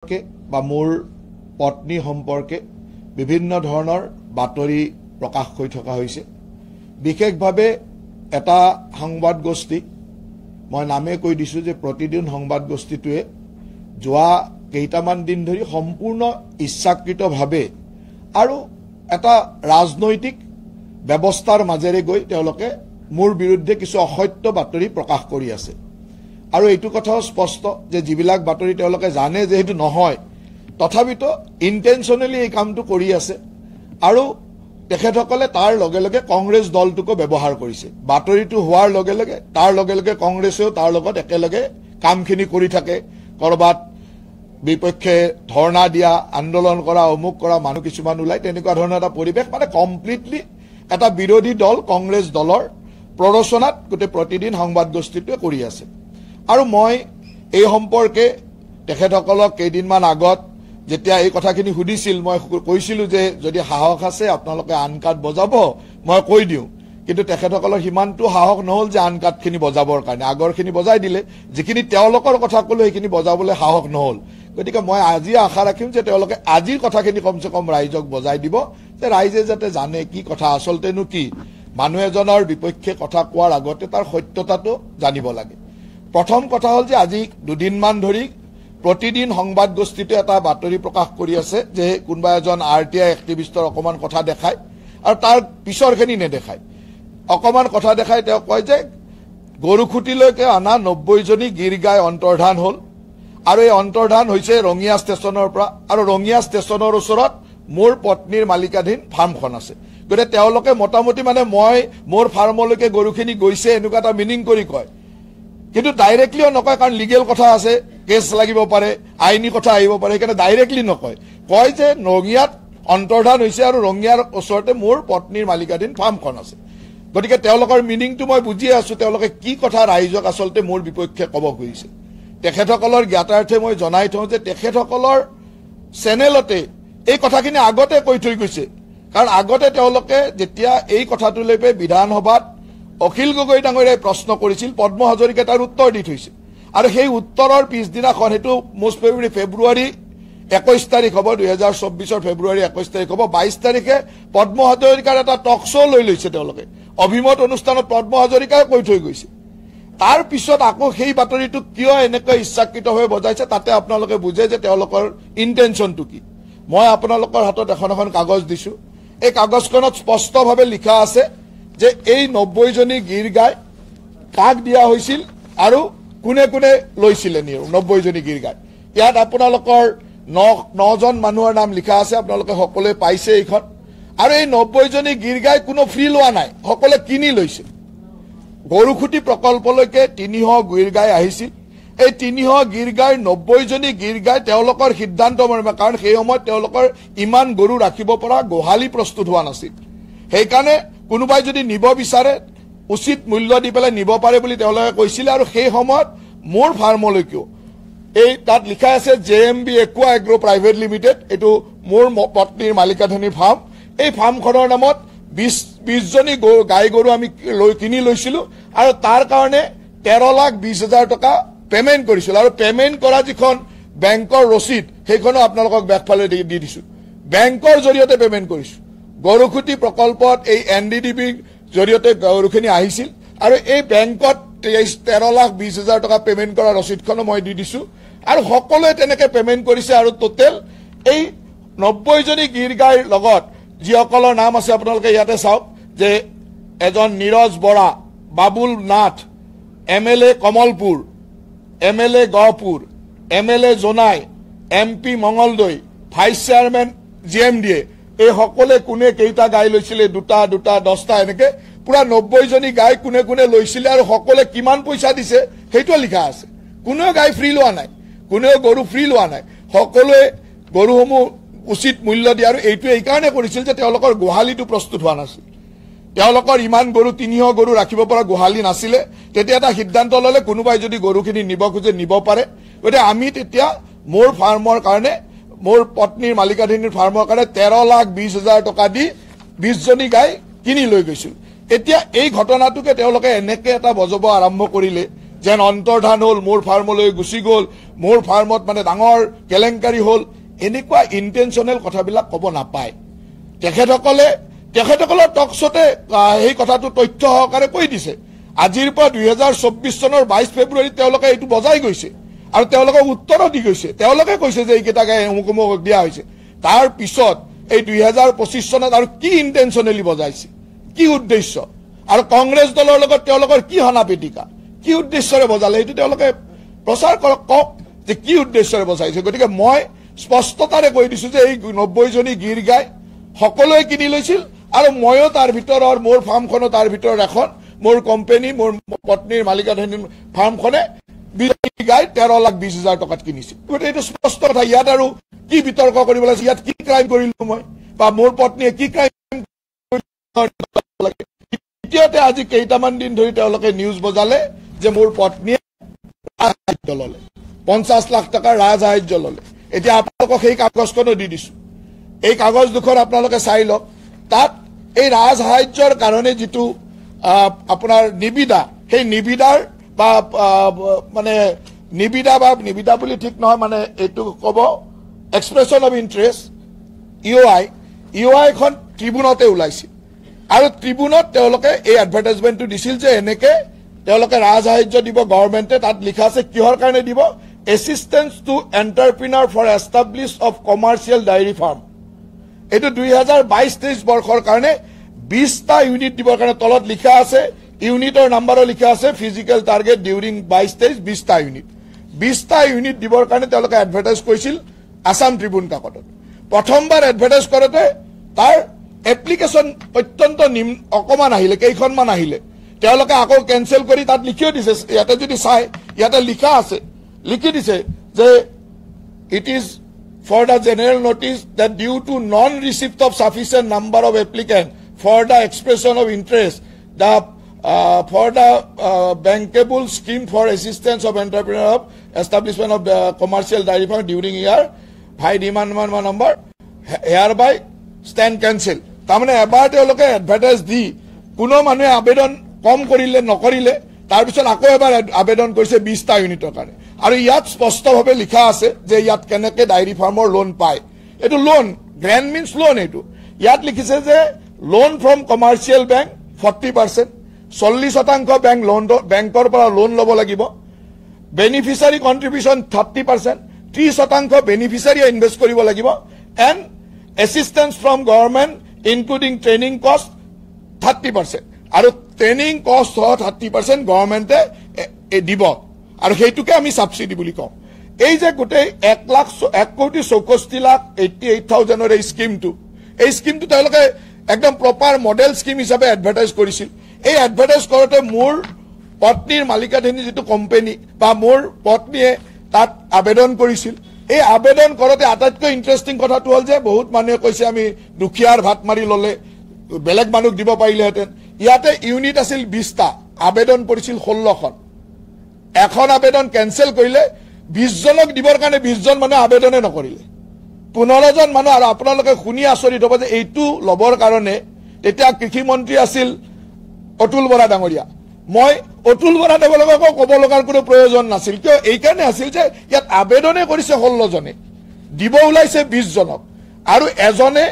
বা মোৰ পত্নী সম্পৰ্কে বিভিন্ন ধৰণৰ বাতৰি প্ৰকাশ হৈ থকা হৈছে। বিশেষভাৱে এটা সংবাদ গোষ্ঠী মই নামে কৈ দিছো যে প্ৰতিদিন সংবাদ গোষ্ঠীটোৱে যোৱা কেইটামান দিন ধৰি সম্পূৰ্ণ ইচ্ছাকৃতভাৱে আৰু এটা ৰাজনৈতিক ব্যৱস্থাৰ মাজেৰে গৈ তেওঁলোকে মোৰ বিৰুদ্ধে কিছু অসত্য বাতৰি প্ৰকাশ কৰি আছে। আৰু এইটো কথাও স্পষ্ট যে যিবিলাক বাতৰি তেওঁলোকে জানে যে সেইটো নহয়, তথাপিতো ইণ্টেনশ্যনেলি এই কামটো কৰি আছে। আৰু তেখেতসকলে তাৰ লগে লগে কংগ্ৰেছ দলটোকো ব্যৱহাৰ কৰিছে। বাতৰিটো হোৱাৰ লগে লগে তাৰ লগে লগে কংগ্ৰেছেও তাৰ লগত একেলগে কামখিনি কৰি থাকে। কৰবাত বিপক্ষে ধৰ্ণা দিয়া, আন্দোলন কৰা, অমুক কৰা মানুহ কিছুমান ওলাই, তেনেকুৱা ধৰণৰ এটা পৰিৱেশ, মানে কমপ্লিটলি এটা বিৰোধী দল কংগ্ৰেছ দলৰ প্ৰৰোচনাত গোটেই প্ৰতিদিন সংবাদ গোষ্ঠীটোৱে কৰি আছে। আৰু মই এই সম্পৰ্কে তেখেতসকলক কেইদিনমান আগত যেতিয়া এই কথাখিনি সুধিছিল, মই কৈছিলো যে যদি সাহস আছে আপোনালোকে আন কাট বজাব, মই কৈ দিওঁ। কিন্তু তেখেতসকলৰ সিমানটো সাহস নহল যে আন কাটখিনি বজাবৰ কাৰণে। আগৰখিনি বজাই দিলে, যিখিনি তেওঁলোকৰ কথা ক'লো সেইখিনি বজাবলৈ সাহস নহল। গতিকে মই আজি আশা ৰাখিম যে তেওঁলোকে আজিৰ কথাখিনি কমচে কম ৰাইজক বজাই দিব, যে ৰাইজে যাতে জানে কি কথা আচলতেনো কি। মানুহ এজনৰ বিপক্ষে কথা কোৱাৰ আগতে তাৰ সত্যতাটো জানিব লাগে। প্ৰথম কথা হ'ল যে আজি দুদিনমান ধৰি প্ৰতিদিন সংবাদ গোষ্ঠীটো এটা বাতৰি প্ৰকাশ কৰি আছে যে কোনোবা এজন RTI এক্টিভিষ্টৰ অকমান কথা দেখায় আৰু তাৰ পিছৰখিনি নেদেখায়। অকমান কথা দেখাই তেওঁ কয় যে গৰুখুটিলৈকে অনা 90জনী গীৰ গাই অন্তৰ্ধান হ'ল, আৰু এই অন্তৰ্ধান হৈছে ৰঙিয়া ষ্টেচনৰ পৰা, আৰু ৰঙিয়া ষ্টেচনৰ ওচৰত মোৰ পত্নীৰ মালিকাধীন ফাৰ্মখন আছে। গতিকে তেওঁলোকে মোটামুটি মানে মই মোৰ ফাৰ্মলৈকে গৰুখিনি গৈছে এনেকুৱা এটা মিনিং কৰি কয়, কিন্তু ডাইৰেক্টলিও নকয়, কাৰণ লিগেল কথা আছে, কেছ লাগিব পাৰে, আইনী কথা আহিব পাৰে, সেইকাৰণে ডাইৰেক্টলি নকয়। কয় যে ৰঙিয়াত অন্তৰ্ধান হৈছে আৰু ৰঙিয়াৰ ওচৰতে মোৰ পত্নীৰ মালিকাধীন ফাৰ্মখন আছে। গতিকে তেওঁলোকৰ মিনিংটো মই বুজিয়ে আছো, তেওঁলোকে কি কথা ৰাইজক আচলতে মোৰ বিপক্ষে ক'ব খুজিছে। তেখেতসকলৰ জ্ঞাতাৰ্থে মই জনাই থওঁ যে তেখেতসকলৰ চেনেলতে এই কথাখিনি আগতে কৈ থৈ গৈছে। কাৰণ আগতে তেওঁলোকে যেতিয়া এই কথাটোলৈ বিধানসভাত অখিল গগৈ ডাঙৰীয়াই প্ৰশ্ন কৰিছিল, পদ্ম হাজৰিকাই তাৰ উত্তৰ দি থৈছে। আৰু সেই উত্তৰৰ পিছদিনাখন, সেইটো মোষ্ট প্ৰবেবলি ফেব্ৰুৱাৰী 21 তাৰিখ হ'ব, 2024 ফেব্ৰুৱাৰী 21 তাৰিখ হ'ব, 22 তাৰিখে পদ্ম হাজৰিকাৰ এটা টক শ্ব' লৈ লৈছে তেওঁলোকে। অভিমত অনুষ্ঠানত পদ্ম হাজৰিকাই কৈ থৈ গৈছে। তাৰ পিছত আকৌ সেই বাতৰিটো কিয় এনেকৈ ইচ্ছাকৃতভাৱে বজাইছে, তাতে আপোনালোকে বুজে যে তেওঁলোকৰ ইণ্টেনশ্যনটো কি। মই আপোনালোকৰ হাতত এখন এখন কাগজ দিছো। এই কাগজখনত স্পষ্টভাৱে লিখা আছে যে এই 90জনী গীৰ গাই কাক দিয়া হৈছিল আৰু কোনে কোনে লৈছিলে 90জনী গীৰ গাই। ইয়াত আপোনালোকৰ 9জন মানুহৰ নাম লিখা আছে, আপোনালোকে সকলোৱে পাইছে এইখন। আৰু এই 90জনী গীৰ গাই কোনো ফ্ৰী লোৱা নাই, সকলোৱে কিনি লৈছে। গৰুখুটি প্ৰকল্পলৈকে 300 গীৰ গাই আহিছিল। এই 300 গীৰ গাইৰ 90জনী গীৰ গাই তেওঁলোকৰ সিদ্ধান্ত মৰ্মে, কাৰণ সেই সময়ত তেওঁলোকৰ ইমান গৰু ৰাখিব পৰা গোহালি প্ৰস্তুত হোৱা নাছিল। সেইকাৰণে কোনোবাই যদি নিব বিচাৰে উচিত মূল্য দি পেলাই নিব পাৰে বুলি তেওঁলোকে কৈছিলে। আৰু সেই সময়ত মোৰ ফাৰ্মলৈকেও এই তাত লিখা আছে JMB একুৱা এগ্ৰ প্ৰাইভেট লিমিটেড, এইটো মোৰ পত্নীৰ মালিকাধীন ফাৰ্ম। এই ফাৰ্মখনৰ নামত 20জনী গাই গৰু আমি কিনি লৈছিলো, আৰু তাৰ কাৰণে 13,20,000 টকা পেমেণ্ট কৰিছিলো। আৰু পেমেণ্ট কৰা যিখন বেংকৰ ৰচিদ সেইখনো আপোনালোকক বেকফালে দি দিছো। বেংকৰ জৰিয়তে পেমেণ্ট কৰিছো। গৰুখুটি প্ৰকল্পত এই NDDBৰ জৰিয়তে গৰুখিনি আহিছিল, আৰু এই বেংকত 13,20,000 টকা পেমেণ্ট কৰা ৰচিদখনো মই দি দিছো। আৰু সকলোৱে তেনেকে পেমেণ্ট কৰিছে। আৰু টোটেল এই 90জনী গীৰ গাইৰ লগত যিসকলৰ নাম আছে আপোনালোকে ইয়াতে চাওক, যে এজন Neeraj Bora, Babul Nath, MLA Kamalpur, MLA Gohpur, MLA Jonai, MP Mangaldoi, vice chairman GMDA, এই সকলে কোনে কেইটা গাই লৈছিলে, 2টা 10টা এনেকে পুৰা 90জনী গাই কোনে কোনে লৈছিলে আৰু সকলে কিমান পইচা দিছে সেইটো লিখা আছে। কোনেও গাই ফ্ৰী লোৱা নাই, কোনেও গৰু ফ্ৰী লোৱা নাই, সকলোৱে গৰুসমূহ উচিত মূল্য দিয়ে। আৰু এইটো এইকাৰণে কৰিছিল যে তেওঁলোকৰ গোহালিটো প্ৰস্তুত হোৱা নাছিল। তেওঁলোকৰ ইমান গৰু 300 গৰু ৰাখিব পৰা গোহালি নাছিলে। তেতিয়া এটা সিদ্ধান্ত ললে কোনোবাই যদি গৰুখিনি নিব খোজে নিব পাৰে। গতিকে আমি তেতিয়া মোৰ ফাৰ্মৰ কাৰণে, মোৰ পত্নীৰ মালিকাধীন ফাৰ্মৰ কাৰণে 13,20,000 টকা দি 20জনী গাই কিনি লৈ গৈছিল। এতিয়া এই ঘটনাটোকে তেওঁলোকে এনেকে এটা বজাব আৰম্ভ কৰিলে যেন অন্তৰ্ধান হ'ল, মোৰ ফাৰ্মলৈ গুচি গ'ল, মোৰ ফাৰ্মত মানে ডাঙৰ কেলেংকাৰী হ'ল, এনেকুৱা ইণ্টেনশ্যনেল কথাবিলাক ক'ব নাপায়। তেখেতসকলৰ টকশ্বতে সেই কথাটো তথ্য সহকাৰে কৈ দিছে। আজিৰ পৰা 2024 চনৰ 22 ফেব্ৰুৱাৰীত তেওঁলোকে এইটো বজাই গৈছে আৰু তেওঁলোকক উত্তৰো দি গৈছে। তেওঁলোকে কৈছে যে এইকেইটাকে অমুক দিয়া হৈছে। তাৰ পিছত এই 2025 চনত আৰু কি ইণ্টেনশ্যনেলি বজাইছে, কি উদ্দেশ্য, আৰু কংগ্ৰেছ দলৰ লগত তেওঁলোকৰ কি হনাপিটিকা, কি উদ্দেশ্যৰে বজালে, সেইটো তেওঁলোকে প্ৰচাৰ কৰক, কওক যে কি উদ্দেশ্যৰে বজাইছে। গতিকে মই স্পষ্টতাৰে কৈ দিছো যে এই 90জনী গীৰ গাই সকলোৱে কিনি লৈছিল আৰু ময়ো তাৰ ভিতৰৰ, মোৰ ফাৰ্মখনো তাৰ ভিতৰত এখন, মোৰ কোম্পানী, মোৰ পত্নীৰ মালিকাধীন ফাৰ্মখনে 20 গাই 13,20,000 টকাত কিনিছিল। গতিকে এইটো স্পষ্ট কথা। ইয়াত আৰু কি বিতৰ্ক কৰিব লাগে, ইয়াত কি ক্ৰাইম কৰিলো মই বা মোৰ পত্নীয়ে কি ক্ৰাইম লাগে। দ্বিতীয়তে আজি কেইটামান দিন ধৰি তেওঁলোকে নিউজ বজালে যে মোৰ পত্নীয়ে ৰাজসাহায্য ললে, 50 লাখ টকাৰ ৰাজসাহায্য ললে। এতিয়া আপোনালোকক সেই কাগজখনো দি দিছো, এই কাগজ দুখন আপোনালোকে চাই লওক। তাত এই ৰাজসাহায্যৰ কাৰণে যিটো আপোনাৰ নিবিদা, সেই নিবিদাৰ বা মানে নিবিদা বুলি ঠিক নহয়, মানে এইটো ক'ব এক্সপ্ৰেছন অফ ইণ্টাৰেষ্ট, EOI খন ট্ৰিবিউনতে ওলাইছিল আৰু ট্ৰিবিউনত তেওঁলোকে এই এডভাৰটাইজমেণ্টটো দিছিল যে এনেকে তেওঁলোকে ৰাজসাহায্য দিব গভৰ্ণমেণ্টে। তাত লিখা আছে কিহৰ কাৰণে দিব, assistance to entrepreneur for establish of commercial dairy farm. এইটো 2022-23 বৰ্ষৰ কাৰণে 20টা ইউনিট দিবৰ কাৰণে তলত লিখা আছে, ইউনিটৰ নাম্বাৰো লিখা আছে, ফিজিকেল টাৰ্গেট ডিউৰিং 22-23 20টা ইউনিট। 20টা ইউনিট দিবৰ কাৰণে তেওঁলোকে এডভাৰটাইজ কৰিছিল আছাম ট্ৰিবিউন কাকতত। প্ৰথমবাৰ এডভাৰটাইজ কৰোঁতে তাৰ এপ্লিকেশ্যন অত্যন্ত অকণমান আহিলে, কেইখনমান আহিলে। তেওঁলোকে আকৌ কেঞ্চেল কৰি তাত লিখিও দিছে, ইয়াতে যদি চাই ইয়াতে লিখা আছে, লিখি দিছে যে it is for the general notice that due to non-receipt of sufficient number of applicants for the expression of interest, for the bankable scheme for assistance of entrepreneur of establishment of the commercial dairy farm during year, by demand number hereby stand cancel. তাৰমানে এবাৰ তেওঁলোকে advertise দি কোনো মানুহে আবেদন কম কৰিলে নকৰিলে, তাৰপিছত আকৌ এবাৰ আবেদন কৰিছে 20টা ইউনিটৰ কাৰণে। আৰু ইয়াত স্পষ্টভাৱে লিখা আছে যে ইয়াত কেনেকে ডায়েৰী ফাৰ্মৰ লোন পায়। এইটো লোন, গ্ৰেণ্ড মিনছ লোন। এইটো ইয়াত লিখিছে যে লোন ফ্ৰম কমাৰ্চিয়েল বেংক 40%, 40% বেংকৰ পৰা লোন ল'ব লাগিব। বেনিফিচিয়াৰী কণ্ট্ৰিবিউশ্যন 30%, 30% বেনিফিচিয়াৰীয়ে ইনভেষ্ট কৰিব লাগিব। And assistance from government including training cost 30%, আৰু ট্ৰেইনিং কষ্ট 30% গভৰ্ণমেণ্টে দিব, আৰু সেইটোকে আমি ছাবচিডি বুলি কওঁ। এই যে গোটেই 1,64,88,000 এই স্কিমটো তেওঁলোকে একদম প্ৰপাৰ মডেল স্কিম হিচাপে এডভাৰটাইজ কৰিছিল। এই এডভাৰটাইজ কৰোঁতে মোৰ পত্নীৰ মালিকাধীন যিটো কোম্পানী বা মোৰ পত্নীয়ে তাত আবেদন কৰিছিল। এই আবেদন কৰোঁতে আটাইতকৈ ইণ্টাৰেষ্টিং কথাটো হ'ল যে বহুত মানুহে কৈছে আমি দুখীয়াৰ ভাত মাৰি ল'লে বেলেগ মানুহক দিব পাৰিলেহেঁতেন। ইয়াতে ইউনিট আছিল 20টা, আবেদন কৰিছিল 16খন। এখন আবেদন কেঞ্চেল কৰিলে, 20জনক দিবৰ কাৰণে 20জন মানুহে আবেদনে নকৰিলে, 15জন মানুহ। আৰু আপোনালোকে শুনি আচৰিত হ'ব যে এইটো ল'বৰ কাৰণে তেতিয়া কৃষিমন্ত্ৰী আছিল অতুল বৰা ডাঙৰীয়া। মই অতুল বৰা ডাঙৰীয়াকো ক'ব লগাৰ কোনো প্ৰয়োজন নাছিল, কিয় এইকাৰণে আছিল যে ইয়াত আবেদনে কৰিছে 16জনে, দিব ওলাইছে 20জনক, আৰু এজনে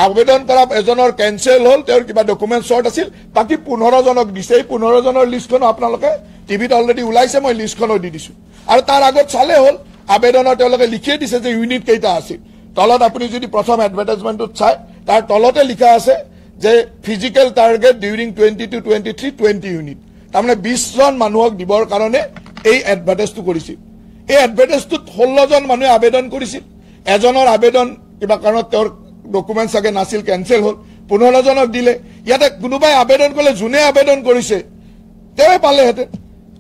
আবেদন কৰা এজনৰ কেঞ্চেল হ'ল, তেওঁৰ কিবা ডকুমেণ্ট শ্বৰ্ট আছিল, বাকী 15জনক দিছে। এই 15জনৰ লিষ্টখন আপোনালোকে টিভিত অলৰেডি ওলাইছে, মই লিষ্টখনো দি দিছো। আৰু তাৰ আগত চালে হ'ল আবেদনত তেওঁলোকে লিখিয়ে দিছে যে ইউনিট কেইটা আছিল। তলত আপুনি যদি প্ৰথম এডভাৰটাইজমেণ্টত চাই তাৰ তলতে লিখা আছে যে ফিজিকেল টাৰ্গেট ডিউৰিং 22-23 20 ইউনিট। তাৰমানে 20জন মানুহক দিবৰ কাৰণে এই এডভাৰটাইজটো কৰিছিল। এই এডভাৰটাইজটোত 16জন মানুহে আবেদন কৰিছিল, এজনৰ আবেদন কিবা কাৰণত তেওঁৰ ডকুমেণ্ট চাগে নাছিল, কেঞ্চেল হ'ল, 15জনক দিলে। ইয়াতে কোনোবাই আবেদন কৰিলে, যোনে আবেদন কৰিছে তেওঁৱে পালেহেঁতেন।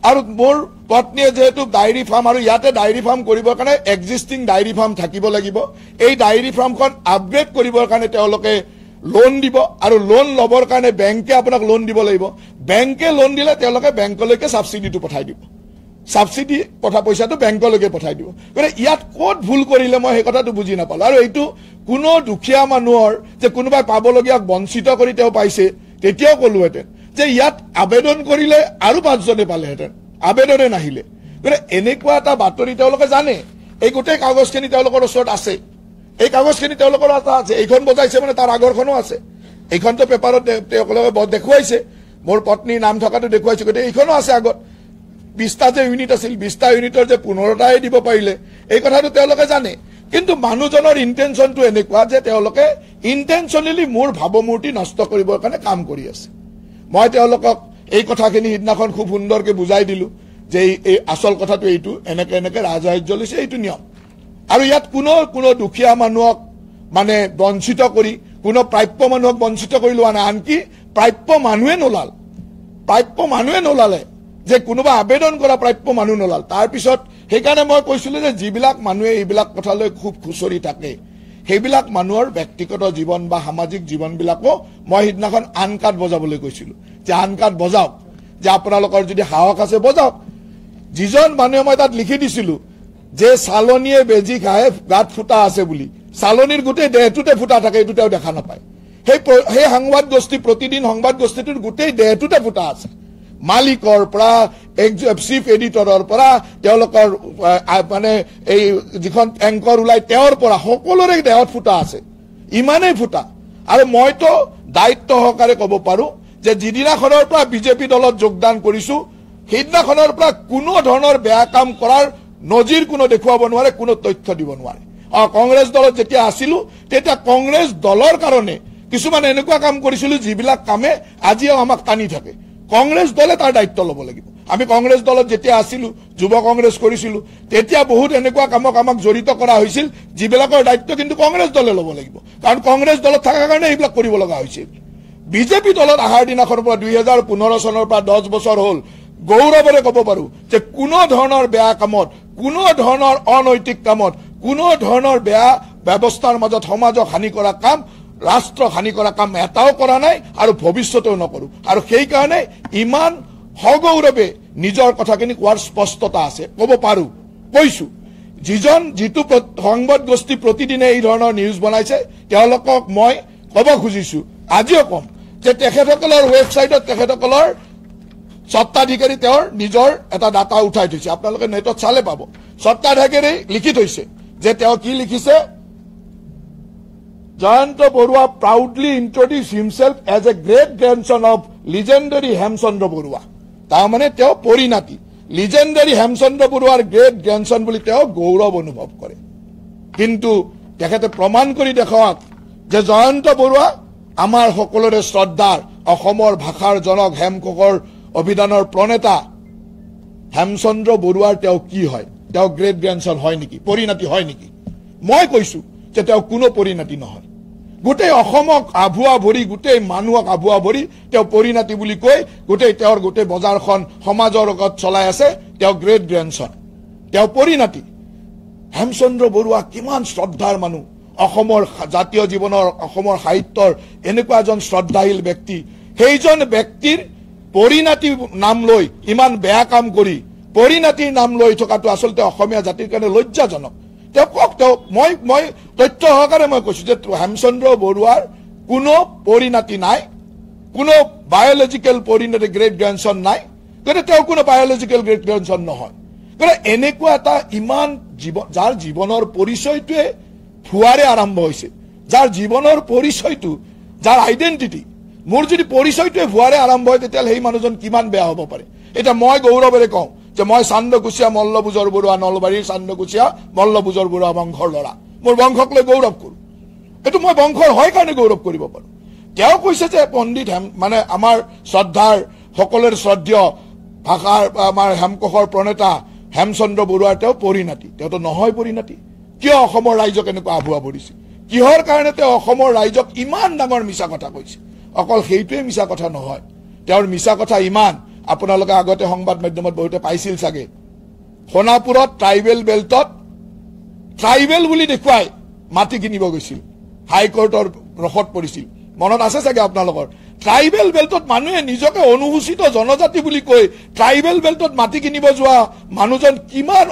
আৰু মোৰ পত্নীয়ে যেহেতু ডায়েৰী ফাৰ্ম, আৰু ইয়াতে ডায়েৰী ফাৰ্ম কৰিবৰ কাৰণে এক্সিষ্টিং ডায়েৰী ফাৰ্ম থাকিব লাগিব। এই ডায়েৰী ফাৰ্মখন আপগ্ৰেড কৰিবৰ কাৰণে তেওঁলোকে লোন দিব, আৰু লোন ল'বৰ কাৰণে বেংকে আপোনাক লোন দিব লাগিব। বেংকে লোন দিলে তেওঁলোকে বেংকলৈকে ছাবচিডিটো পঠাই দিব, ছাবচিডি পইচাটো বেংকলৈকে পঠাই দিব। গতিকে ইয়াত ক'ত ভুল কৰিলে মই সেই কথাটো বুজি নাপালোঁ। আৰু এইটো কোনো দুখীয়া মানুহৰ যে কোনোবাই পাবলগীয়াক বঞ্চিত কৰি তেওঁ পাইছে, তেতিয়াও ক'লোহেঁতেন যে ইয়াত আবেদন কৰিলে আৰু 5জনে পালেহেঁতেন, আবেদনে নাহিলে গতিকে এনেকুৱা এটা বাতৰি তেওঁলোকে জানে এই গোটেই কাগজখিনি তেওঁলোকৰ ওচৰত আছে এই কাগজখিনি তেওঁলোকৰ এটা আছে এইখন বজাইছে মানে তাৰ আগৰখনো আছে এইখনতো পেপাৰত তেওঁলোকে দেখুৱাইছে মোৰ পত্নীৰ নাম থকাটো দেখুৱাইছে গতিকে এইখনো আছে আগত 20টা যে ইউনিট আছিল 20টা ইউনিটৰ যে 15টাই দিব পাৰিলে এই কথাটো তেওঁলোকে জানে কিন্তু মানুহজনৰ ইন্টেনশনটো এনেকুৱা যে তেওঁলোকে ইন্টেনশনালি মোৰ ভাৱমূৰ্তি নষ্ট কৰিবৰ কাৰণে কাম কৰি আছে মই তেওঁলোকক এই কথাখিনি সিদিনাখন খুব সুন্দৰকৈ বুজাই দিলো যে এই আসল কথাটো এইটো এনেকে এনেকে ৰাজসাহায্য লৈছে এইটো নিয়ম আৰু ইয়াত কোনো দুখীয়া মানুহক মানে বঞ্চিত কৰি কোনো প্ৰাপ্য মানুহক বঞ্চিত কৰি লোৱা নাই আনকি প্ৰাপ্য মানুহে নোলালে যে কোনোবা আবেদন কৰা প্ৰাপ্য মানুহ নোলাল তাৰপিছত সেইকাৰণে মই কৈছিলো যে যিবিলাক মানুহে এইবিলাক কথালৈ খুব খুচৰি থাকে সেইবিলাক মানুহৰ ব্যক্তিগত জীৱন বা সামাজিক জীৱনবিলাকো মই সিদিনাখন আনকাট বজাবলৈ কৈছিলো যে আনকাট বজাওক যে আপোনালোকৰ যদি সাহস আছে বজাওক যিজন মানুহে মই তাত লিখি দিছিলো যে চালনীয়ে বেজি খায় গাত ফুটা আছে বুলি চালনীৰ গোটেই দেহটোতে ফুটা থাকে এইটো তেওঁ দেখা নাপায় সেই সংবাদ গোষ্ঠী প্ৰতিদিন সংবাদ গোষ্ঠীটোৰ গোটেই দেহটোতে ফুটা আছে মালিকৰ পৰা চিফ এডিটৰৰ পৰা তেওঁলোকৰ মানে এই যিখন এংকৰ ওলাই তেওঁৰ পৰা সকলোৰে দেহত ফুটা আছে ইমানেই ফুটা আৰু মইতো দায়িত্ব সহকাৰে ক'ব পাৰো যে যিদিনাখনৰ পৰা বিজেপি দলত যোগদান কৰিছো সেইদিনাখনৰ পৰা কোনো ধৰণৰ বেয়া কাম কৰাৰ নজিৰ কোনো দেখুৱাব নোৱাৰে কোনো তথ্য দিব নোৱাৰে কংগ্ৰেছ দলত যেতিয়া আছিলো তেতিয়া কংগ্ৰেছ দলৰ কাৰণে কিছুমান এনেকুৱা কাম কৰিছিলো যিবিলাক কামে আজিও আমাক টানি থাকে কংগ্ৰেছ দলে তাৰ দায়িত্ব ল'ব লাগিব আমি কংগ্ৰেছ দলত যেতিয়া আছিলো যুৱ কংগ্ৰেছ কৰিছিলো তেতিয়া বহুত এনেকুৱা কামক আমাক জড়িত কৰা হৈছিল যিবিলাকৰ দায়িত্ব কিন্তু কংগ্ৰেছ দলে ল'ব লাগিব কাৰণ কংগ্ৰেছ দলত থকাৰ কাৰণে এইবিলাক কৰিব লগা হৈছিল বিজেপি দলত অহাৰ দিনাখনৰ পৰা 2015 চনৰ পৰা 10 বছৰ হ'ল গৌৰৱেৰে ক'ব পাৰো যে কোনো ধৰণৰ বেয়া কামত কোনো ধৰণৰ অনৈতিক কামত কোনো ধৰণৰ বেয়া ব্যৱস্থাৰ মাজত সমাজক হানি কৰা কাম ৰাষ্ট্ৰ হানি কৰা কাম এটাও কৰা নাই আৰু ভৱিষ্যতেও নকৰো আৰু সেই কাৰণে ইমান সগৌৰৱে নিজৰ কথাখিনি কোৱাৰ স্পষ্টতা আছে ক'ব পাৰো কৈছো যিটো সংবাদ গোষ্ঠী প্ৰতিদিনে এই ধৰণৰ নিউজ বনাইছে তেওঁলোকক মই ক'ব খুজিছো আজিও কম যে তেখেতসকলৰ ৱেবছাইটত তেখেতসকলৰ স্বত্বাধিকাৰী তেওঁৰ নিজৰ এটা ডাটা উঠাই থৈছে আপোনালোকে নেটত চালে পাব স্বত্বাধিকাৰী লিখি থৈছে যে তেওঁ কি লিখিছে Jayanta Barua proudly introduced himself as a great grandson of legendary Hemchandra Barua তাৰমানে তেওঁ পৰিণাতি legendary হেমচন্দ্ৰ বৰুৱাৰ গ্ৰেট গ্ৰেণ্ডসন বুলি তেওঁ গৌৰৱ অনুভৱ কৰে কিন্তু তেখেতে প্ৰমাণ কৰি দেখাওক যে জয়ন্ত বৰুৱা আমাৰ সকলোৰে শ্ৰদ্ধাৰ অসমৰ ভাষাৰ জনক হেমকোষৰ অভিধানৰ প্ৰণেতা হেমচন্দ্ৰ বৰুৱাৰ তেওঁ কি হয় তেওঁ গ্ৰেট গ্ৰেণ্ডসন হয় নেকি পৰিণাতি হয় নেকি মই কৈছো যে তেওঁ কোনো পৰিণাতি নহয় গোটেই অসমক আভুৱা ভৰি গোটেই মানুহক আভুৱা ভৰি তেওঁ পৰিণাতি বুলি কৈ তেওঁৰ গোটেই বজাৰখন সমাজৰ লগত চলাই আছে তেওঁ গ্ৰেট গ্ৰেণ্ডসন তেওঁ পৰিণাতি হেমচন্দ্ৰ বৰুৱা কিমান শ্ৰদ্ধাৰ মানুহ অসমৰ জাতীয় জীৱনৰ অসমৰ সাহিত্যৰ এনেকুৱা এজন শ্ৰদ্ধাশীল ব্যক্তি সেইজন ব্যক্তিৰ পৰিণাতি নাম লৈ ইমান বেয়া কাম কৰি পৰিণাতিৰ নাম লৈ থকাটো আচলতে অসমীয়া জাতিৰ কাৰণে লজ্জাজনক তেওঁ কক তেওঁ মই তথ্য সহকাৰে মই কৈছো যে হেমচন্দ্ৰ বৰুৱাৰ কোনো পৰিণাতি নাই কোনো বায়োলজিক্যাল পৰিণাতি গ্ৰেট গ্ৰেণ্ডসন নাই গতিকে তেওঁ কোনো বায়োলজিক্যাল গ্ৰেট গ্ৰেণ্ডসন নহয় গতিকে এনেকুৱা এটা ইমান যাৰ জীৱনৰ পৰিচয়টোৱে ভুৱাৰে আৰম্ভ হৈছে যাৰ জীৱনৰ পৰিচয়টো যাৰ আইডেন্টিটি মোৰ যদি পৰিচয়টোৱে ভুৱাৰে আৰম্ভ হয় তেতিয়াহ'লে সেই মানুহজন কিমান বেয়া হ'ব পাৰে এটা মই গৌৰৱেৰে কওঁ যে মই চান্দকুছিয়া মল্লভোজৰ বৰুৱা নলবাৰীৰ চান্দকুছিয়া মল্লভোজৰ বৰুৱা বংশৰ ল'ৰা মোৰ বংশক লৈ গৌৰৱ কৰোঁ এইটো মই বংশৰ হয় কাৰণে গৌৰৱ কৰিব পাৰোঁ তেওঁ কৈছে যে পণ্ডিত মানে আমাৰ শ্ৰদ্ধাৰ সকলোৰে শ্ৰদ্ধেয় ভাষাৰ আমাৰ হেমকোষৰ প্ৰণেতা হেমচন্দ্ৰ বৰুৱাৰ তেওঁ পৰিণাতি তেওঁতো নহয় পৰিণাতি কিয় অসমৰ ৰাইজক এনেকুৱা আভুৱা ভৰিছে কিহৰ কাৰণে তেওঁ অসমৰ ৰাইজক ইমান ডাঙৰ মিছা কথা কৈছে অকল সেইটোৱে মিছা কথা নহয় তেওঁৰ মিছা কথা ইমান আপোনালোকে আগতে সংবাদ মাধ্যমত বহুতে পাইছিল চাগে সোণাপুৰত ট্ৰাইবেল বেল্টত ট্ৰাইবেল বুলি দেখুৱাই মাটি কিনিব গৈছিল হাইকোৰ্টৰ ৰখত পৰিছিল মনত আছে চাগে আপোনালোকৰ ট্ৰাইবেল বেল্টত মানুহে নিজকে অনুসূচিত জনজাতি বুলি কৈ ট্ৰাইবেল বেল্টত মাটি কিনিব যোৱা মানুহজন কিমান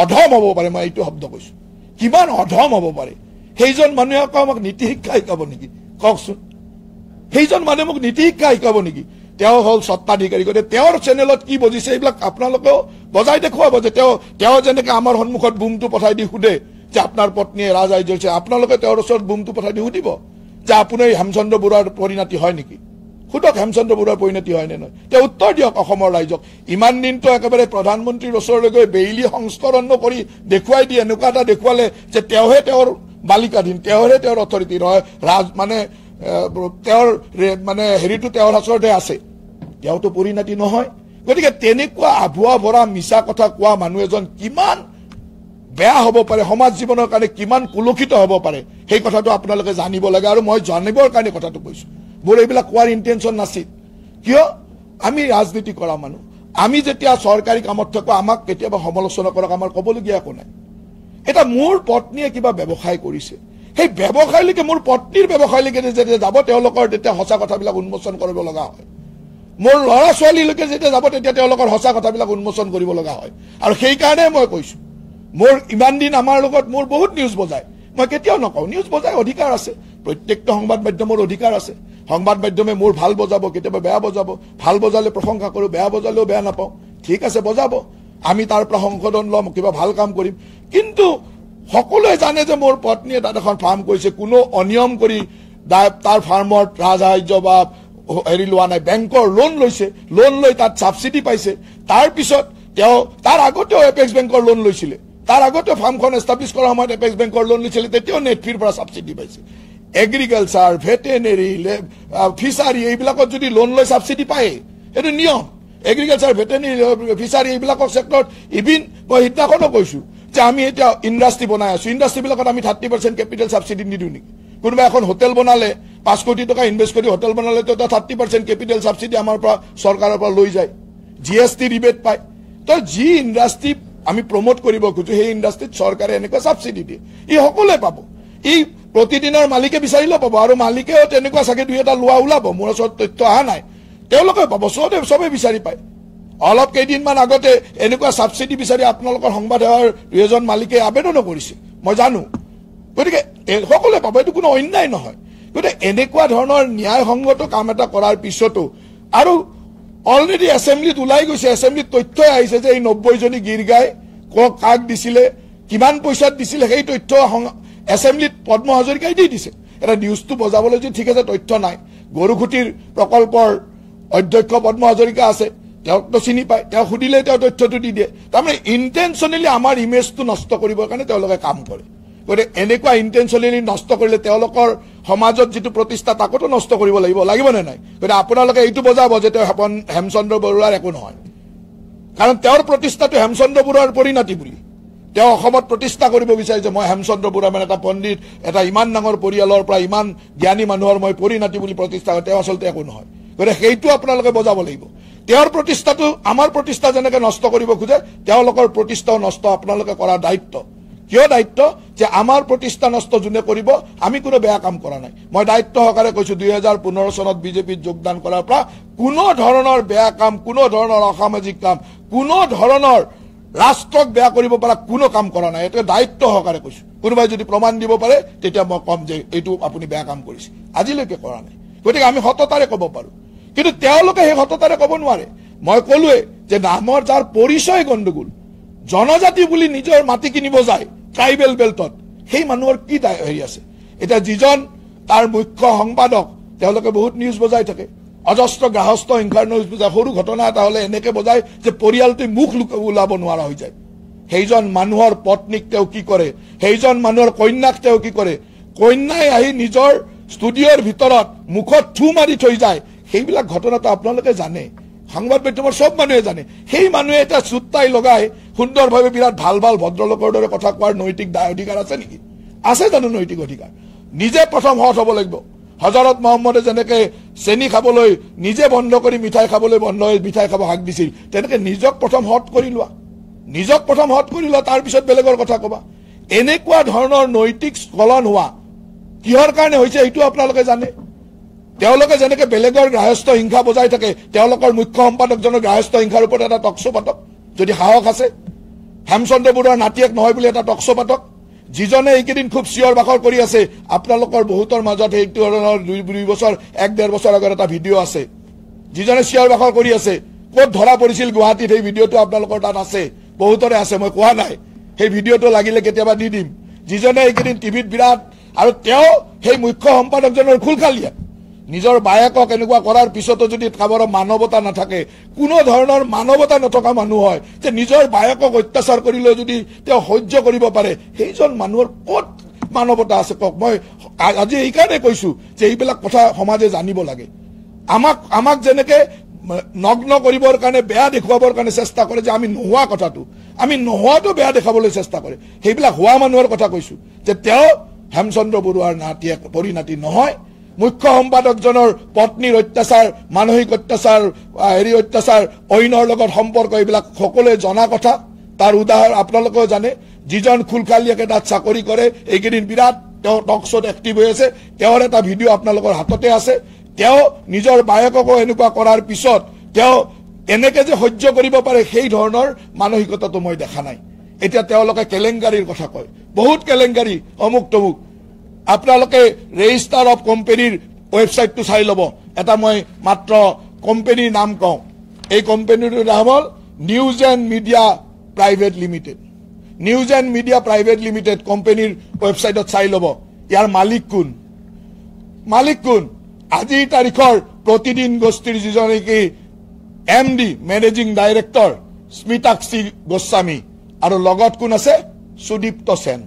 অধম হ'ব পাৰে মই এইটো শব্দ কৈছো কিমান অধম হ'ব পাৰে সেইজন মানুহে আমাক নীতি শিক্ষা শিকাব নেকি কওকচোন সেইজন মানুহে মোক নীতি শিক্ষা শিকাব নেকি তেওঁ হ'ল সত্তাধিকাৰী গতিকে তেওঁৰ চেনেলত কি বজিছে এইবিলাক আপোনালোকেও বজাই দেখুৱাব যে তেওঁ যেনেকৈ আমাৰ সন্মুখত বুমটো পঠাই দি সুধে যে আপোনাৰ পত্নীয়ে ৰাজআই জ্বলিছে আপোনালোকে তেওঁৰ ওচৰত বুমটো পঠাই দি সুধিব যে আপুনি হেমচন্দ্ৰ বৰুৱাৰ পৰিণতি হয় নেকি সুধক হেমচন্দ্ৰ বৰুৱাৰ পৰিণতি হয় নে নহয় তেওঁ উত্তৰ দিয়ক অসমৰ ৰাইজক ইমান দিনটো একেবাৰে প্ৰধানমন্ত্ৰীৰ ওচৰলৈ গৈ বেইলি সংস্কৰণ কৰি দেখুৱাই দিয়ে এনেকুৱা এটা দেখুৱালে যে তেওঁহে তেওঁৰ বালিকাধীন তেওঁহে তেওঁৰ অথৰিটি নহয় ৰাজ মানে তেওঁৰ মানে হেৰিটো তেওঁৰ ওচৰতে আছে তেওঁতো পৰিণতি নহয় গতিকে তেনেকুৱা আভুৱা ভৰা মিছা কথা কোৱা মানুহ এজন কিমান বেয়া হ'ব পাৰে সমাজ জীৱনৰ কাৰণে কিমান কুলক্ষিত হ'ব পাৰে সেই কথাটো আপোনালোকে জানিব লাগে আৰু মই জানিবৰ কাৰণে কথাটো কৈছো মোৰ এইবিলাক কোৱাৰ ইণ্টেনশ্যন নাছিল কিয় আমি ৰাজনীতি কৰা মানুহ আমি যেতিয়া চৰকাৰী কামত থাকো আমাক কেতিয়াবা সমালোচনা কৰক আমাৰ ক'বলগীয়া একো নাই এটা মোৰ পত্নীয়ে কিবা ব্যৱসায় কৰিছে সেই ব্যৱসায়লৈকে মোৰ পত্নীৰ ব্যৱসায়লৈকে যেতিয়া যাব তেওঁলোকৰ তেতিয়া সঁচা কথাবিলাক উন্মোচন কৰিব লগা হয় মোৰ ল'ৰা ছোৱালীলৈকে যেতিয়া যাব তেতিয়া তেওঁলোকৰ সঁচা কথাবিলাক উন্মোচন কৰিব লগা হয় আৰু সেইকাৰণে মই কৈছো মোৰ ইমান দিন আমাৰ লগত মোৰ বহুত নিউজ বজায় মই কেতিয়াও নকওঁ নিউজ বজায় অধিকাৰ আছে প্ৰত্যেকটা সংবাদ মাধ্যমৰ অধিকাৰ আছে সংবাদ মাধ্যমে মোৰ ভাল বজাব কেতিয়াবা বেয়া বজাব ভাল বজালে প্ৰশংসা কৰোঁ বেয়া বজালেও বেয়া নাপাওঁ ঠিক আছে বজাব আমি তাৰ পৰা সংশোধন ল'ম কিবা ভাল কাম কৰিম কিন্তু সকলোৱে জানে যে মোৰ পত্নীয়ে তাত এখন ফাৰ্ম কৰিছে কোনো অনিয়ম কৰি তাৰ ফাৰ্মত ৰাজসাহায্য বা হেৰি লোৱা নাই বেংকৰ লোন লৈছে লোন লৈ তাত ছাবচিডি পাইছে তাৰপিছত তেওঁ তাৰ আগতেও এপেক্স বেংকৰ লোন লৈছিলে তাৰ আগতে ফাৰ্মখন এষ্টাব্লিছ কৰাৰ সময়ত এপেক্স বেংকৰ লোন লৈছিলে তেতিয়াও নেটফিৰ পৰা ছাবচিডি পাইছে এগ্ৰিকালচাৰ ভেটেনেৰী ফিচাৰী এইবিলাকত যদি লোন লৈ ছাবচিডি পায় এইটো নিয়ম এগ্ৰিকালচাৰ ভেটেনেৰী ফিচাৰী এইবিলাকৰ চেক্টৰত ইভিন মই সিদিনাখনো কৈছো যে আমি এতিয়া ইণ্ডাষ্ট্ৰী বনাই আছো ইণ্ডাষ্ট্ৰীবিলাকত আমি 30% কেপিটেল ছাবচিডি নিদিওঁ নেকি কোনোবা এখন হোটেল বনালে 5 কোটি টকা ইনভেষ্ট কৰি হোটেল বনালে তো 30% কেপিটেল ছাবচিডি আমাৰ পৰা চৰকাৰৰ পৰা লৈ যায় জিএছটি ৰিবেট পায় তো যি ইণ্ডাষ্ট্ৰী আমি প্ৰমোট কৰিব খুজো সেই ইণ্ডাষ্ট্ৰীত চৰকাৰে এনেকুৱা ছাবচিডি দিয়ে ই সকলোৱে পাব ই প্ৰতিদিনৰ মালিকে বিচাৰিলেও পাব আৰু মালিকেও তেনেকুৱা চাগে দুই এটা লোৱা ওলাব মোৰ ওচৰত তথ্য অহা নাই তেওঁলোকে পাব চবে বিচাৰি পায় অলপ কেইদিনমান আগতে এনেকুৱা ছাবচিডি বিচাৰি আপোনালোকৰ সংবাদৰ দুজন মালিকে আবেদনো কৰিছে মই জানো গতিকে সকলোৱে পাব এইটো কোনো অন্যায় নহয় গতিকে এনেকুৱা ধৰণৰ ন্যায়সংগত কাম এটা কৰাৰ পিছতো আৰু অলৰেডি এছেম্বলিত ওলাই গৈছে এছেম্বলিত তথ্য আহিছে যে এই 90 জনী গীৰ্গাই কাক দিছিলে কিমান পইচাত দিছিলে সেই তথ্য এছেম্বলিত পদ্ম হাজৰিকাই দি দিছে এটা নিউজটো বজাবলৈ যদি ঠিক আছে তথ্য নাই গৰুখুটিৰ প্ৰকল্পৰ অধ্যক্ষ পদ্ম হাজৰিকা আছে তেওঁকতো চিনি পায় তেওঁ সুধিলে তেওঁ তথ্যটো দি দিয়ে তাৰমানে ইণ্টেনশ্যনেলি আমাৰ ইমেজটো নষ্ট কৰিবৰ কাৰণে তেওঁলোকে কাম কৰে গতিকে এনেকুৱা ইণ্টেনশ্যনেলি নষ্ট কৰিলে তেওঁলোকৰ সমাজত যিটো প্ৰতিষ্ঠা তাকোতো নষ্ট কৰিব লাগিব নে নাই গতিকে আপোনালোকে এইটো বজাব যে তেওঁ হেমচন্দ্ৰ বৰুৱাৰ একো নহয় কাৰণ তেওঁৰ প্ৰতিষ্ঠাটো হেমচন্দ্ৰ বৰুৱাৰ পৰিণতি বুলি তেওঁ অসমত প্ৰতিষ্ঠা কৰিব বিচাৰিছে মই হেমচন্দ্ৰ বৰুৱা মানে এটা পণ্ডিত এটা ইমান ডাঙৰ পৰিয়ালৰ পৰা ইমান জ্ঞানী মানুহৰ মই পৰিণতি বুলি প্ৰতিষ্ঠা কৰে তেওঁ আচলতে একো নহয় গতিকে সেইটো আপোনালোকে বজাব লাগিব তেওঁৰ প্ৰতিষ্ঠাটো আমাৰ প্ৰতিষ্ঠা যেনেকৈ নষ্ট কৰিব খোজে তেওঁলোকৰ প্ৰতিষ্ঠাও নষ্ট আপোনালোকে কৰাৰ দায়িত্ব কিয় দায়িত্ব যে আমাৰ প্ৰতিষ্ঠা নষ্ট যোনে কৰিব আমি কোনো বেয়া কাম কৰা নাই মই দায়িত্ব সহকাৰে কৈছো 2015 চনত বিজেপিত যোগদান কৰাৰ পৰা কোনো ধৰণৰ বেয়া কাম কোনো ধৰণৰ অসামাজিক কাম কোনো ধৰণৰ ৰাষ্ট্ৰক বেয়া কৰিব পৰা কোনো কাম কৰা নাই এটা দায়িত্ব সহকাৰে কৈছো কোনোবাই যদি প্ৰমাণ দিব পাৰে তেতিয়া মই কম যে এইটো আপুনি বেয়া কাম কৰিছে আজিলৈকে কৰা নাই গতিকে আমি সততাৰে ক'ব পাৰো কিন্তু তেওঁলোকে সেই সততাৰে ক'ব নোৱাৰে মই ক'লোৱে যে নামৰ যাৰ পৰিচয় গণ্ডগোল জনজাতি বুলি নিজৰ মাটি কিনিব যায় ট্ৰাইবেল বেল্টত সেই মানুহৰ কি হেৰি আছে এটা যিজন তাৰ মুখ্য সংবাদক তেওঁলোকে বহুত নিউজ বজাই থাকে অজস্ৰ গ্ৰাহস্থ হিংসাৰ নিউজ বজায় সৰু ঘটনা এটা হ'লে এনেকে বজায় যে পৰিয়ালটোৱে মুখ ওলাব নোৱাৰা হৈ যায় সেইজন মানুহৰ পত্নীক তেওঁ কি কৰে সেইজন মানুহৰ কন্যাক তেওঁ কি কৰে কন্যাই আহি নিজৰ ষ্টুডিঅ'ৰ ভিতৰত মুখত থু মাৰি থৈ যায় সেইবিলাক ঘটনাটো আপোনালোকে জানে সংবাদ মাধ্যমৰ সব মানুহে জানে সেই মানুহে এটা চুট্টাই লগাই সুন্দৰভাৱে বিৰাট ভাল ভদ্ৰলোকৰ দৰে কথা কোৱাৰ নৈতিক অধিকাৰ আছে নেকি আছে জানো নৈতিক অধিকাৰ নিজে প্ৰথম হট হ'ব লাগিব হজৰত মহম্মদে যেনেকে চেনি খাবলৈ নিজে বন্ধ কৰি মিঠাই খাবলৈ বন্ধ হৈ মিঠাই খাব হাক দিছিল তেনেকে নিজক প্ৰথম হট কৰি লোৱা তাৰপিছত বেলেগৰ কথা ক'বা এনেকুৱা ধৰণৰ নৈতিক স্খলন হোৱা কিহৰ কাৰণে হৈছে এইটো আপোনালোকে জানে তেওঁলোকে যেনেকে বেলেগৰ গ্ৰাহস্থ হিংসা বজাই থাকে তেওঁলোকৰ মুখ্য সম্পাদকজনৰ গ্ৰাহস্থ হিংসাৰ ওপৰত এটা টকশ্ব পাতক যদি সাহস আছে হেমচন্দ্ৰ বৰুৱাৰ নাতিয়েক নহয় বুলি এটা টকশ্ব পাতক যিজনে এইকেইদিন খুব চিঞৰ বাখৰ কৰি আছে আপোনালোকৰ বহুতৰ মাজত এইটো ধৰণৰ 2 বছৰ 1.5 বছৰ আগৰ এটা ভিডিঅ' আছে যিজনে চিঞৰ বাখৰ কৰি আছে ক'ত ধৰা পৰিছিল গুৱাহাটীত সেই ভিডিঅ'টো আপোনালোকৰ তাত আছে বহুতৰে আছে মই কোৱা নাই সেই ভিডিঅ'টো লাগিলে কেতিয়াবা দি দিম যিজনে এইকেইদিন টিভিত বিৰাট আৰু তেওঁ সেই মুখ্য সম্পাদকজনৰ খুলখালিয়া নিজৰ বায়েকক এনেকুৱা কৰাৰ পিছতো যদি কাবাৰ মানৱতা নাথাকে কোনো ধৰণৰ মানৱতা নথকা মানুহ হয় যে নিজৰ বায়েকক অত্যাচাৰ কৰিলে যদি তেওঁ সহ্য কৰিব পাৰে সেইজন মানুহৰ ক'ত মানৱতা আছে কওক মই আজি এইকাৰণে কৈছো যে এইবিলাক কথা সমাজে জানিব লাগে আমাক যেনেকে নগ্ন কৰিবৰ কাৰণে বেয়া দেখুৱাবৰ কাৰণে চেষ্টা কৰে যে আমি নোহোৱা কথাটো আমি নোহোৱাটো বেয়া দেখাবলৈ চেষ্টা কৰে সেইবিলাক হোৱা মানুহৰ কথা কৈছো যে তেওঁ হেমচন্দ্ৰ বৰুৱাৰ নাতিয়ে পৰিণাতি নহয় মুখ্য সম্পাদকজনৰ পত্নীৰ অত্যাচাৰ মানসিক অত্যাচাৰ অত্যাচাৰ অইনৰ লগত সম্পৰ্ক এইবিলাক সকলোৱে জনা কথা তাৰ উদাহৰণ আপোনালোকেও জানে যিজন খুলখালিয়াকে তাত চাকৰি কৰে এইকেইদিন বিৰাট তেওঁ টক শ্ব'ত এক্টিভ হৈ আছে তেওঁৰ এটা ভিডিঅ' আপোনালোকৰ হাততে আছে তেওঁ নিজৰ বায়েককো এনেকুৱা কৰাৰ পিছত তেওঁ এনেকে যে সহ্য কৰিব পাৰে সেই ধৰণৰ মানসিকতাটো মই দেখা নাই এতিয়া তেওঁলোকে কেলেংকাৰীৰ কথা কয় বহুত কেলেংকাৰী অমুক তমুক আপোনালোকে ৰেজিষ্টাৰ অফ কোম্পানীৰ ৱেবছাইটটো চাই ল'ব এটা মই মাত্ৰ কোম্পানীৰ নাম কওঁ এই কোম্পানীটোৰ নাম হ'ল news and media private limited news and media private limited কোম্পানীৰ ৱেবছাইটত চাই ল'ব ইয়াৰ মালিক কোন আজিৰ তাৰিখৰ প্ৰতিদিন গোষ্ঠীৰ যিজন নেকি MD managing director Smitakshi Goswami আৰু লগত কোন আছে সুদীপ্ত সেন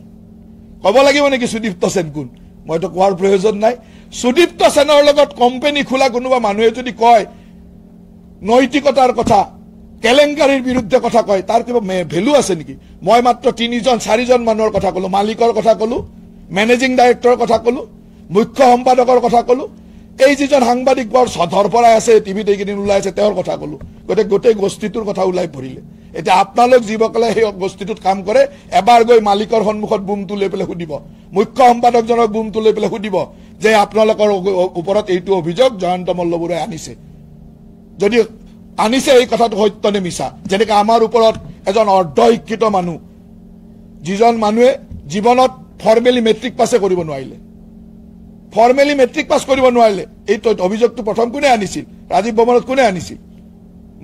কব লাগিব নেকি সুদীপ্ত সেন কোন মইতো কোৱাৰ প্ৰয়োজন নাই সুদীপ্ত সেনৰ লগত কোম্পানী খোলা কোনোবা মানুহে যদি কয় নৈতিকতাৰ কথা কেলেংকাৰীৰ বিৰুদ্ধে কথা কয় তাৰ কিবা ভেলু আছে নেকি মই মাত্ৰ 3-4জন মানুহৰ কথা কলো মালিকৰ কথা কলো মেনেজিং ডাইৰেক্টৰৰ কথা কলো মুখ্য সম্পাদকৰ কথা কলো এই যিজন সাংবাদিক বৰ সধৰ পৰাই আছে টিভিত এইকেইদিন ওলাই আছে তেওঁৰ কথা কলো গোটেই গোষ্ঠীটোৰ কথা ওলাই পৰিলে এতিয়া আপোনালোক জীৱকলে সেই গোষ্ঠীটোত কাম কৰে এবাৰ গৈ মালিকৰ সন্মুখত বুমটো লৈ পেলাই সুধিব মুখ্য সম্পাদকজনক বুমটো লৈ পেলাই সুধিব যে আপোনালোকৰ ওপৰত এইটো অভিযোগ জয়ন্ত মল্লবৰুৱাই আনিছে যদি আনিছে এই কথাটো সত্য নে মিছা যেনেকৈ আমাৰ ওপৰত এজন অৰ্ধ শিক্ষিত মানুহ যিজন মানুহে জীৱনত ফৰ্মেলি মেট্ৰিক পাছে কৰিব নোৱাৰিলে ফৰ্মেলি মেট্ৰিক পাছ কৰিব নোৱাৰিলে এই অভিযোগটো প্ৰথম কোনে আনিছিল ৰাজীৱ ভৱনত কোনে আনিছিল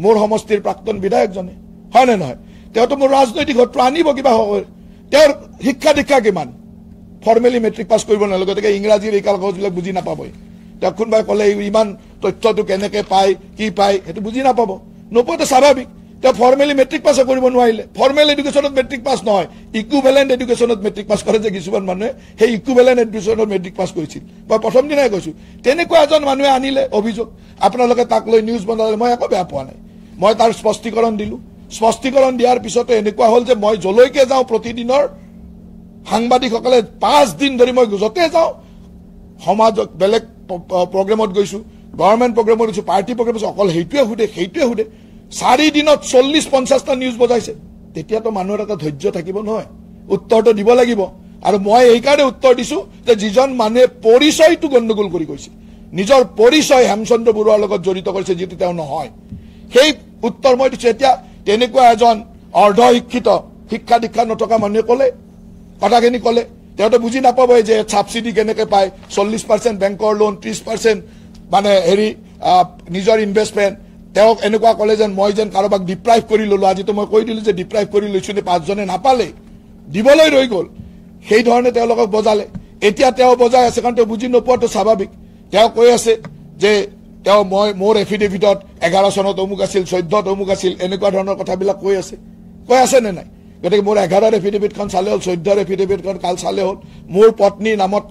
মোৰ সমষ্টিৰ প্ৰাক্তন বিধায়কজনে হয় নে নহয় তেওঁতো মোৰ ৰাজনৈতিক সত্য আনিব কিবা তেওঁৰ শিক্ষা দীক্ষা কিমান ফৰ্মেলি মেট্ৰিক পাছ কৰিব নোৱাৰিলে গতিকে ইংৰাজীৰ এই কাগজবিলাক বুজি নাপাবই তেওঁ কোনোবাই ক'লে ইমান তথ্যটো কেনেকে পায় কি পায় সেইটো বুজি নাপাব নোপোৱাটো স্বাভাৱিক তেওঁ ফৰ্মেলি মেট্ৰিক পাছ কৰিব নোৱাৰিলে ফৰ্মেল এডুকেশ্যনত মেট্ৰিক পাছ নহয় ইকুইভেলেণ্ট এডুকেশ্যনত মেট্ৰিক পাছ কৰে যে কিছুমান মানুহে সেই ইকুইভেলেণ্ট এডুকেশ্যনত মেট্ৰিক পাছ কৰিছিল মই প্ৰথম দিনাই কৈছো তেনেকুৱা এজন মানুহে আনিলে অভিযোগ আপোনালোকে তাক লৈ নিউজ বনালে মই একো বেয়া পোৱা নাই মই তাৰ স্পষ্টীকৰণ দিলো স্পষ্টীকৰণ দিয়াৰ পিছতে এনেকুৱা হ'ল যে মই জলৈকে যাওঁ প্ৰতিদিনৰ সাংবাদিকসকলে 5 দিন ধৰি মই যতে যাওঁ সমাজক বেলেগ প্ৰগ্ৰেমত গৈছো গভৰ্ণমেণ্ট প্ৰগ্ৰেমত গৈছো পাৰ্টি প্ৰগ্ৰেমত অকল সেইটোৱে সোধে 4 দিনত 40-50টা নিউজ বজাইছে তেতিয়াতো মানুহৰ এটা ধৈৰ্য থাকিব নহয় উত্তৰটো দিব লাগিব আৰু মই এইকাৰণে উত্তৰ দিছো যে যিজন মানুহে পৰিচয়টো গণ্ডগোল কৰি গৈছে নিজৰ পৰিচয় হেমচন্দ্ৰ বৰুৱাৰ লগত জড়িত কৰিছে যিটো তেওঁ নহয় সেই উত্তৰ মই দিছো এতিয়া তেনেকুৱা এজন অৰ্ধ শিক্ষিত শিক্ষা দীক্ষা নথকা মানুহে ক'লে কথাখিনি ক'লে তেওঁতো বুজি নাপাবই যে সাবসিডি কেনেকে পায় 40% বেংকৰ লোন 30% মানে নিজৰ ইনভেষ্টমেণ্ট তেওঁ এনেকুৱা ক'লে যেন মই যেন কাৰোবাক ডিপ্ৰাইভ কৰি ললো আজিতো মই কৈ দিলো যে ডিপ্ৰাইভ কৰি লৈছো নে 5জনে নাপালে দিবলৈ ৰৈ গ'ল সেই ধৰণে তেওঁলোকক বজালে এতিয়া তেওঁ বজাই আছে কাৰণ তেওঁ বুজি নোপোৱাটো স্বাভাৱিক তেওঁ কৈ আছে যে তেওঁ মোৰ এফিডেভিটত 11 চনত অমুক আছিল 14ত অমুক আছিল এনেকুৱা ধৰণৰ কথাবিলাক কৈ আছে নে নাই গতিকে মোৰ 11ৰ এফিডেভিটখন চালে হ'ল 14ৰ এফিডেভিটখন কাল চালে হ'ল মোৰ পত্নীৰ নামত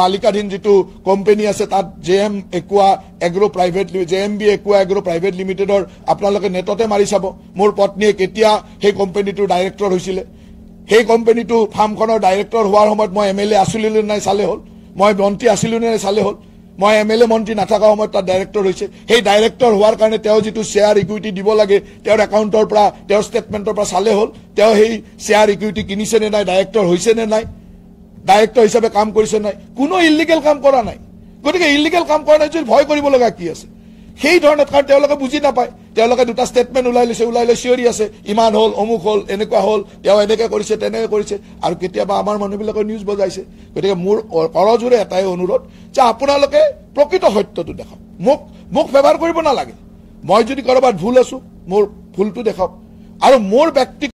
মালিকাধীন যেটো কোম্পানী আছে তাত JM Aqua agro private JMB Aqua agro private লিমিটেডৰ আপোনালোকে নেটতে মাৰি চাব মোৰ পত্নীয়ে কেতিয়া সেই কোম্পানীটোৰ ডাইৰেক্টৰ হৈছিল সেই কোম্পানীটো ফাৰ্মখনৰ ডাইৰেক্টৰ হোৱাৰ সময়ত মই এমএলএ আছিলো নাই চালে হ'ল মই মন্ত্ৰী আছিলো নাই চালে হ'ল মই এমএলএ মন্ত্ৰী নাথাকা সময়ত তাত ডাইৰেক্টৰ হৈছে সেই ডাইৰেক্টৰ হোৱাৰ কাৰণে তেওঁ যেটো শেয়াৰ ইকুইটি দিব লাগে তেওঁৰ একাউণ্টৰ পৰা তেওঁৰ ষ্টেটমেণ্টৰ পৰা চালে হ'ল তেওঁ সেই শেয়াৰ ইকুইটি কিনিছে নে নাই ডাইৰেক্টৰ হৈছে নে নাই ডাইৰেক্টৰ হিচাপে কাম কৰিছে নাই কোনো ইলিগেল কাম কৰা নাই গতিকে ইলিগেল কাম কৰা নাই যদি ভয় কৰিব লগা কি আছে সেই ধৰণে, কাৰণ তেওঁলোকে বুজি নাপায়। তেওঁলোকে দুটা ষ্টেটমেণ্ট ওলাই লৈ চিঞৰি আছে, ইমান হ'ল, অমুক হ'ল, এনেকুৱা হ'ল, তেওঁ এনেকে কৰিছে, তেনেকে কৰিছে, আৰু কেতিয়াবা আমাৰ মানুহবিলাকৰ নিউজ বজাইছে। গতিকে মোৰ কৰজোৰে এটাই অনুৰোধ যে আপোনালোকে প্ৰকৃত সত্যটো দেখাওক। মোক ফেভাৰ কৰিব নালাগে। মই যদি ক'ৰবাত ভুল আছো, মোৰ ভুলটো দেখাওক, আৰু মোৰ ব্যক্তি